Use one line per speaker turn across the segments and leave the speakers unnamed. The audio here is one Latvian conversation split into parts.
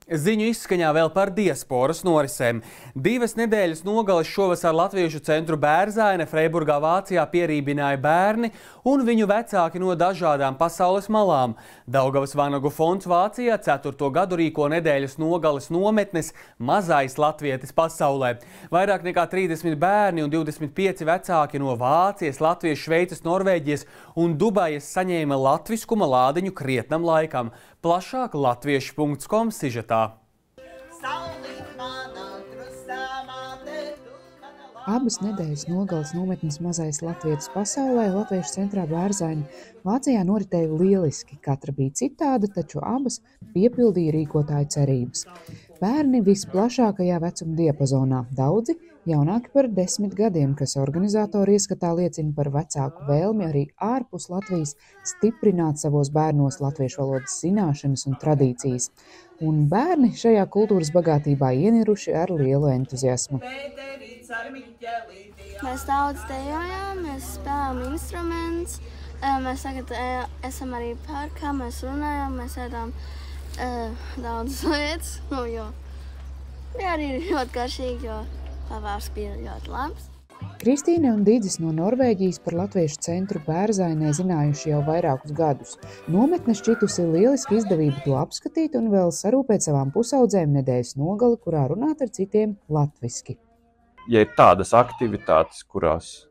Ziņu izskaņā vēl par diasporas norisēm. 2 nedēļas nogales šovasar Latviešu centru Bērzaine Freiburgā, Vācijā pierībināja bērni un viņu vecāki no dažādām pasaules malām. Daugavas Vanagu fonds Vācijā 4. gadu rīko nedēļas nogales nometnes Mazais latvietis pasaulē. Vairāk nekā 30 bērni un 25 vecāki no Vācijas, Latvijas, Šveices, Norvēģijas un Dubajas saņēma latviskuma lādiņu krietnam laikam. Plašāk latviešu.com sižetā.
Abas nedēļas nogales nometnes Mazais latvietis pasaulē Latviešu centrā Bērzaine Vācijā noritēja lieliski. Katra bija citāda, taču abas piepildīja rīkotāju cerības. Bērni visplašākajā vecuma diapazonā, daudzi jaunāki par 10 gadiem, kas organizatori ieskatā liecina par vecāku vēlmi arī ārpus Latvijas stiprināt savos bērnos latviešu valodas zināšanas un tradīcijas. Un bērni šajā kultūras bagātībā ieniruši ar lielu entuziasmu.
Mēs daudz dejojām, mēs spēlējām instrumentus, mēs tagad esam arī parkā, mēs runājām, mēs ēdām daudz lietas, jo arī ļoti garšīgi, jo pavārs bija ļoti labs.
Kristīne un Digis no Norvēģijas par Latviešu centru Bērzainē zinājuši jau vairākus gadus. Nometne šķitusi lieliski izdevība to apskatīt un vēl sarūpēt savām pusaudzēm nedēļas nogali, kurā runāt ar citiem latviski.
Ja ir tādas aktivitātes, kurās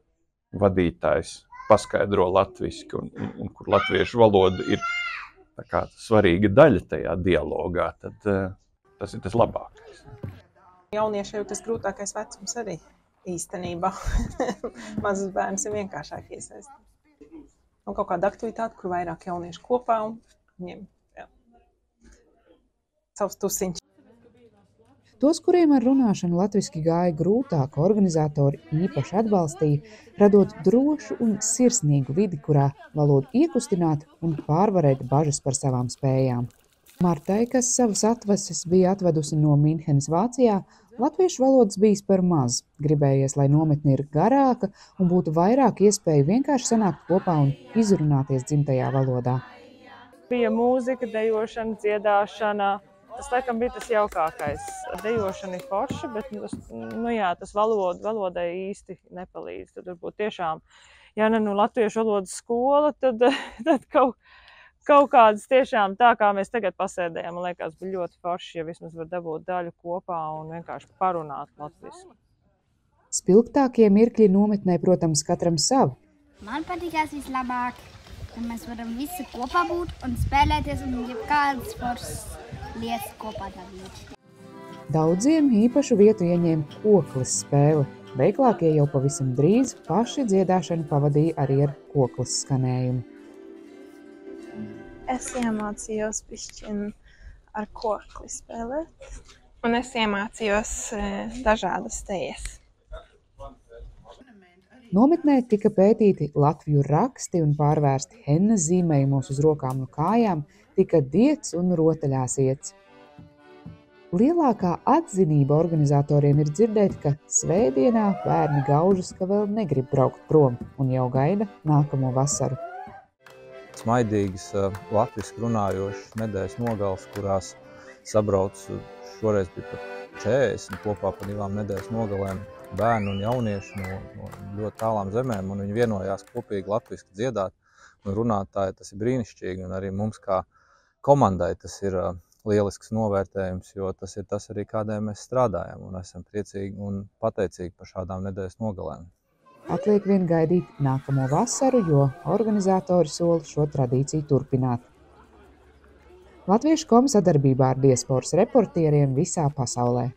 vadītājs paskaidro latviski un kur latviešu valoda ir tā kā svarīga daļa tajā dialogā, tad tas ir tas labākais.
Jaunieši jau tas grūtākais vecums arī īstenībā. Mazas bērns ir vienkāršāk iesaistīt. Un kaut kāda aktivitāte, kur vairāk jaunieši kopā un viņiem savs tusiņš.
Tos, kuriem ar runāšanu latviski gāja grūtāk, organizatori īpaši atbalstīja, radot drošu un sirsnīgu vidi, kurā valodu iekustināt un pārvarēt bažas par savām spējām. Martai, kas savas atvases bija atvedusi no Minhenes Vācijā, latviešu valodas bijis par maz. Gribējies, lai nometne ir garāka un būtu vairāk iespēju vienkārši sanākt kopā un izrunāties dzimtajā valodā.
Bija mūzika, dejošana, dziedāšana. Tas, laikam, bija tas jaukākais. Dejošana ir forša, bet tas valodai īsti nepalīdz. Tad varbūt tiešām, ja latviešu valodas skola, tad kaut kādas tiešām tā, kā mēs tagad pasēdējām, man liekas, bija ļoti forši, ja vismaz var dabūt daļu kopā un vienkārši parunāt latviski.
Spilgtākie mirkļi nometnē, protams, katram savi.
Man patīkās vislabāk, ka mēs varam visi kopā būt un spēlēties un jebkādas foršas lietas kopā darīt.
Daudziem īpašu vietu ieņēma kokles spēle. Veiklākie jau pavisam drīz paši dziedāšanu pavadīja arī ar kokles skanējumu.
Es iemācījos bišķiņ ar kokli spēlēt, un es iemācījos dažādas tejas.
Nometnē tika pētīti latviju raksti un pārvērsti hennas zīmējumos uz rokām un kājām, tika diets un rotaļās iets. Lielākā atzinība organizatoriem ir dzirdēt, ka svētdienā bērni gaužas, ka vēl negrib braukt prom un jau gaida nākamo vasaru.
Smaidīgas, latviski runājošas nedēļas nogales, kurās sabrauc, šoreiz bija pat 40 kopā pa 2 nedēļas nogalēm bērnu un jaunieši no ļoti tālām zemēm, un viņi vienojās kopīgi latviski dziedāt un runātāji. Tas ir brīnišķīgi, un arī mums kā komandai tas ir lielisks novērtējums, jo tas ir tas arī, kādēļ mēs strādājam, un esam priecīgi un pateicīgi par šādām nedēļas nogalēm.
Atliek vien gaidīt nākamo vasaru, jo organizatori sola šo tradīciju turpināt. Latviešu.com sadarbībā ar diasporas reportieriem visā pasaulē.